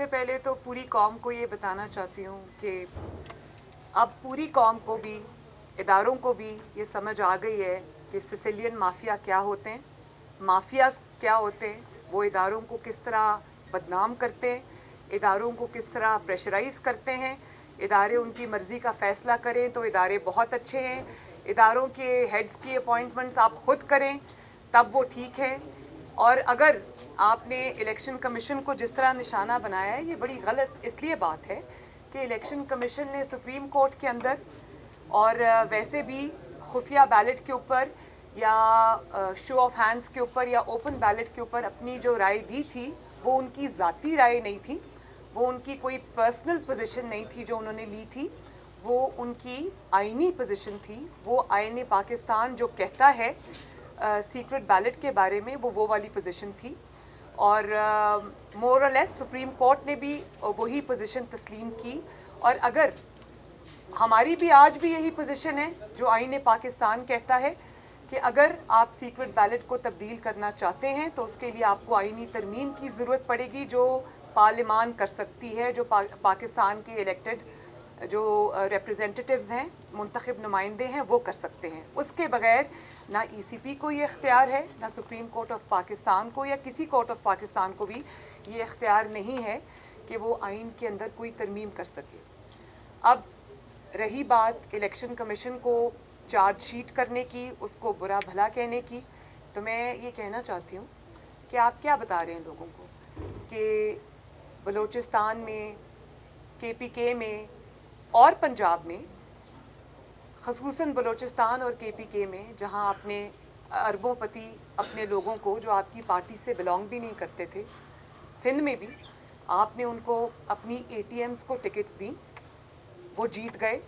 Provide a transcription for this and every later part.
सबसे पहले तो पूरी कौम को ये बताना चाहती हूँ कि अब पूरी कौम को भी, इदारों को भी ये समझ आ गई है कि सिसिलियन माफिया क्या होते हैं, माफियाज क्या होते हैं, वो इदारों को किस तरह बदनाम करते हैं, इदारों को किस तरह प्रेशराइज़ करते हैं। इदारे उनकी मर्ज़ी का फ़ैसला करें तो इदारे बहुत अच्छे हैं, इदारों के हेड्स की अपॉइंटमेंट्स आप ख़ुद करें तब वो ठीक है। और अगर आपने इलेक्शन कमीशन को जिस तरह निशाना बनाया है, ये बड़ी गलत इसलिए बात है कि इलेक्शन कमीशन ने सुप्रीम कोर्ट के अंदर और वैसे भी खुफिया बैलेट के ऊपर या शो ऑफ हैंड्स के ऊपर या ओपन बैलेट के ऊपर अपनी जो राय दी थी वो उनकी ज़ाती राय नहीं थी, वो उनकी कोई पर्सनल पोजीशन नहीं थी जो उन्होंने ली थी, वो उनकी आईनी पोजीशन थी। वो आईन पाकिस्तान जो कहता है सीक्रेट बैलेट के बारे में, वो वाली पोजीशन थी। और मोर और लेस सुप्रीम कोर्ट ने भी वही पोजीशन तस्लीम की। और अगर हमारी भी आज भी यही पोजीशन है जो आईन पाकिस्तान कहता है कि अगर आप सीक्रेट बैलेट को तब्दील करना चाहते हैं तो उसके लिए आपको आईनी तरमीम की ज़रूरत पड़ेगी, जो पार्लिमान कर सकती है, जो पाकिस्तान के इलेक्टेड जो रिप्रेजेंटेटिव्स हैं, मुंतखब नुमाइंदे हैं, वो कर सकते हैं। उसके बगैर ना ईसीपी को ये इख्तियार है, ना सुप्रीम कोर्ट ऑफ पाकिस्तान को या किसी कोर्ट ऑफ पाकिस्तान को भी ये इख्तियार नहीं है कि वो आइन के अंदर कोई तरमीम कर सके। अब रही बात इलेक्शन कमीशन को चार्जशीट करने की, उसको बुरा भला कहने की, तो मैं ये कहना चाहती हूँ कि आप क्या बता रहे हैं लोगों को कि बलूचिस्तान में, KPK में और पंजाब में, ख़ुसूसन बलूचिस्तान और KPK में, जहाँ आपने अरबोंपति अपने लोगों को जो आपकी पार्टी से बिलोंग भी नहीं करते थे, सिंध में भी आपने उनको अपनी ATMs को टिकट्स दी, वो जीत गए।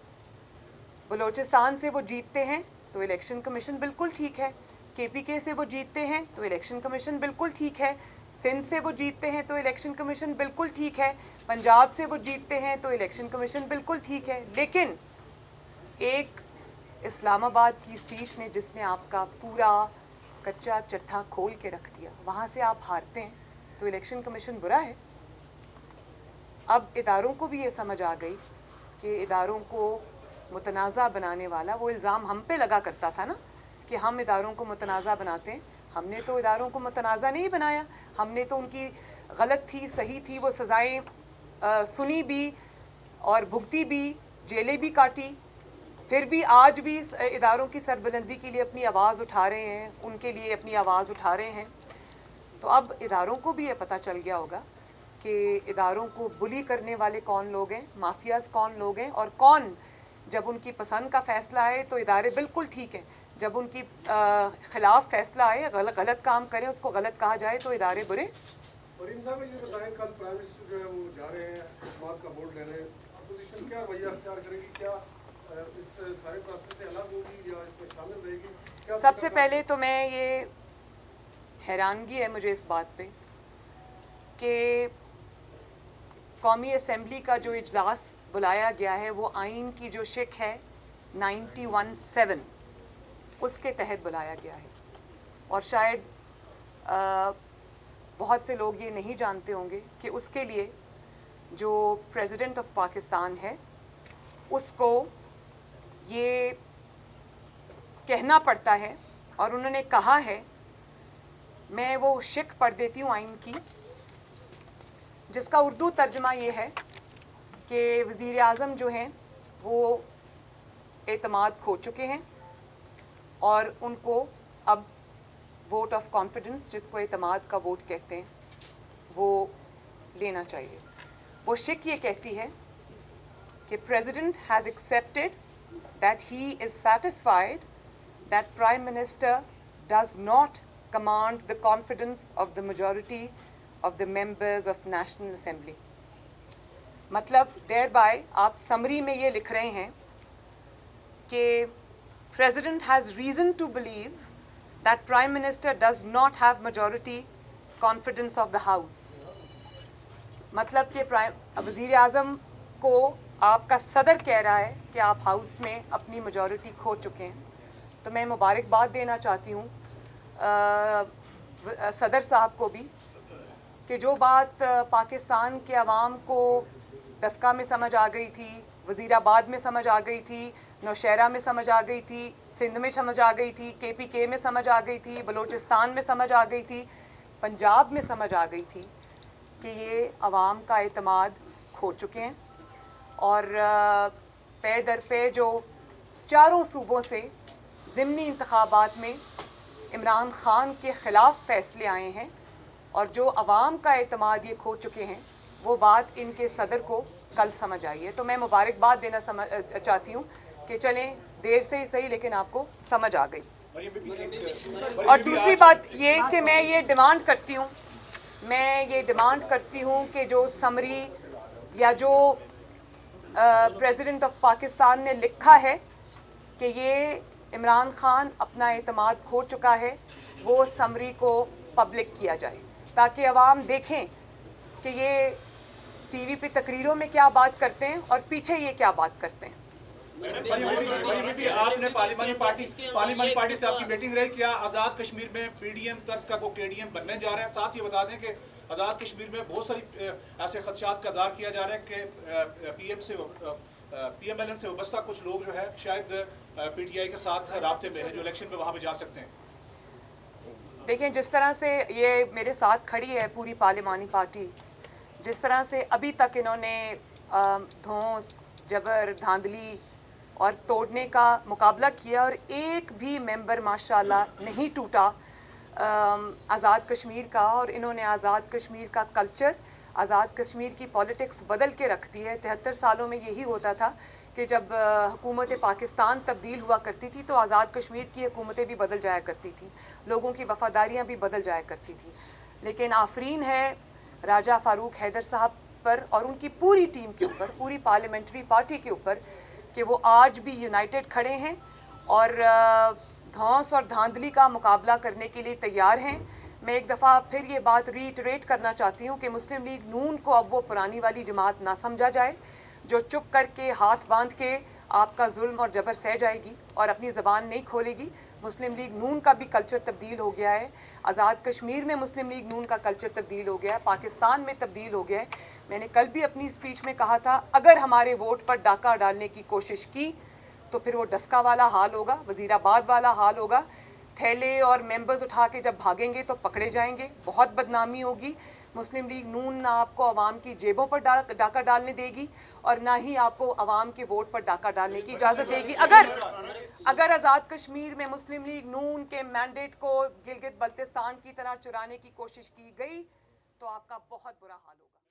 बलूचिस्तान से वो जीतते हैं तो इलेक्शन कमीशन बिल्कुल ठीक है, KPK से वो जीतते हैं तो इलेक्शन कमीशन बिल्कुल ठीक है, सिंध से वो जीतते हैं तो इलेक्शन कमीशन बिल्कुल ठीक है, पंजाब से वो जीतते हैं तो इलेक्शन कमीशन बिल्कुल ठीक है। लेकिन एक इस्लामाबाद की सीट ने जिसने आपका पूरा कच्चा चट्टा खोल के रख दिया, वहाँ से आप हारते हैं तो इलेक्शन कमीशन बुरा है। अब इदारों को भी ये समझ आ गई कि इदारों को मुतनाज़ा बनाने वाला, वो इल्ज़ाम हम पे लगा करता था ना कि हम इदारों को मुतनाज़ा बनाते हैं। हमने तो इदारों को मुतनाज़ा नहीं बनाया, हमने तो उनकी गलत थी सही थी वो सज़ाएँ सुनी भी और भुगती भी, जेलें भी काटी, फिर भी आज भी इदारों की सरबुलंदी के लिए अपनी आवाज़ उठा रहे हैं, उनके लिए अपनी आवाज़ उठा रहे हैं। तो अब इदारों को भी ये पता चल गया होगा कि इदारों को बुली करने वाले कौन लोग हैं, माफियाज कौन लोग हैं, और कौन जब उनकी पसंद का फ़ैसला आए तो इदारे बिल्कुल ठीक हैं, जब उनकी ख़िलाफ़ फ़ैसला आए, गलत काम करें, उसको गलत कहा जाए तो इदारे बुरे। वरीन साहब ये बताएं, कल प्राइम मिनिस्टर जो है वो जा रहे हैं बात का वोट लेने, अपोजिशन क्या रवैया अख्तियार करेगी, क्या इस सारे प्रोसेस से अलग होगी या इसमें शामिल रहेगी? क्या सबसे पहले तो मैं ये हैरानगी है मुझे इस बात पे कि कौमी असम्बली का जो इजलास बुलाया गया है वो आइन की जो शिक है 91(7) उसके तहत बुलाया गया है। और शायद बहुत से लोग ये नहीं जानते होंगे कि उसके लिए जो प्रेसिडेंट ऑफ पाकिस्तान है उसको ये कहना पड़ता है, और उन्होंने कहा है, मैं वो शिक पढ़ देती हूँ आइन की, जिसका उर्दू तर्जमा ये है कि वज़ीर आज़म जो हैं वो एतमाद खो चुके हैं और उनको अब वोट ऑफ कॉन्फिडेंस, जिसको एतमाद का वोट कहते हैं, वो लेना चाहिए। वो शिक ये कहती है कि president has accepted that he is satisfied that prime minister does not command the confidence of the majority of the members of National Assembly. मतलब thereby आप समरी में ये लिख रहे हैं कि President has reason to believe that Prime Minister does not have majority confidence of the House. मतलब कि वज़ीर आज़म को आपका सदर कह रहा है कि आप हाउस में अपनी majority खो चुके हैं। तो मैं मुबारकबाद देना चाहती हूँ सदर साहब को भी کہ जो बात पाकिस्तान के अवाम को डस्का में समझ आ गई थी, वज़ीराबाद में समझ आ गई थी, नौशहरा में समझ आ गई थी, सिंध में समझ आ गई थी, KPK में समझ आ गई थी, बलूचिस्तान में समझ आ गई थी, पंजाब में समझ आ गई थी कि ये अवाम का एतमाद खो चुके हैं। और पे दर पे जो चारों सूबों से ज़िमनी इंतखाबात में इमरान ख़ान के ख़िलाफ़ फ़ैसले आए हैं और जो अवाम का एतमाद ये खो चुके हैं, वो बात इनके सदर को कल समझ आई है। तो मैं मुबारकबाद देना चाहती हूँ कि चलें देर से ही सही लेकिन आपको समझ आ गई। और दूसरी बात ये कि मैं ये डिमांड करती हूँ कि जो समरी या जो प्रेसिडेंट ऑफ पाकिस्तान ने लिखा है कि ये इमरान ख़ान अपना एतमाद खो चुका है, वो समरी को पब्लिक किया जाए ताकि अवाम देखें कि ये टीवी पे तकरीरों में क्या बात करते हैं और पीछे ये क्या बात करते हैं। आपने पार्लियामानी पार्टी से आपकी मीटिंग रही, क्या आज़ाद कश्मीर में PDM तर्ज का को KDM बनने जा रहे हैं? साथ ये बता दें कि आज़ाद कश्मीर में बहुत सारी ऐसे खदशात का इज़हार किया जा रहा है कि PMLN से वाबस्ता कुछ लोग जो है शायद PTI के साथ राब्ते में है जो इलेक्शन में वहाँ पे जा सकते हैं। देखें, जिस तरह से ये मेरे साथ खड़ी है पूरी पार्लियामानी पार्टी, जिस तरह से अभी तक इन्होंने धौंस, जबर, धांधली और तोड़ने का मुकाबला किया और एक भी मेंबर माशाल्लाह नहीं टूटा आज़ाद कश्मीर का। और इन्होंने आज़ाद कश्मीर का कल्चर, आज़ाद कश्मीर की पॉलिटिक्स बदल के रख दी है। 73 सालों में यही होता था कि जब हुकूमत पाकिस्तान तब्दील हुआ करती थी तो आज़ाद कश्मीर की हुकूमतें भी बदल जाया करती थी, लोगों की वफ़ादारियाँ भी बदल जाया करती थी। लेकिन आफरीन है राजा फ़ारूक हैदर साहब पर और उनकी पूरी टीम के ऊपर, पूरी पार्लियामेंट्री पार्टी के ऊपर कि वो आज भी यूनाइटेड खड़े हैं और धौंस और धांधली का मुकाबला करने के लिए तैयार हैं। मैं एक दफ़ा फिर ये बात रीइटरेट करना चाहती हूँ कि मुस्लिम लीग नून को अब वो पुरानी वाली जमात ना समझा जाए जो चुप करके हाथ बांध के आपका जुल्म और जबर सह जाएगी और अपनी ज़बान नहीं खोलेगी। मुस्लिम लीग नून का भी कल्चर तब्दील हो गया है, आज़ाद कश्मीर में मुस्लिम लीग नून का कल्चर तब्दील हो गया है, पाकिस्तान में तब्दील हो गया है। मैंने कल भी अपनी स्पीच में कहा था, अगर हमारे वोट पर डाका डालने की कोशिश की तो फिर वो डस्का वाला हाल होगा, वज़ीराबाद वाला हाल होगा। थैले और मेंबर्स उठा के जब भागेंगे तो पकड़े जाएंगे, बहुत बदनामी होगी। मुस्लिम लीग नून ना आपको अवाम की जेबों पर डाका डालने देगी और ना ही आपको अवाम के वोट पर डाका डालने की इजाज़त देगी। अगर आज़ाद कश्मीर में मुस्लिम लीग नून के मैंडेट को गिलगित बल्तिस्तान की तरह चुराने की कोशिश की गई तो आपका बहुत बुरा हाल होगा।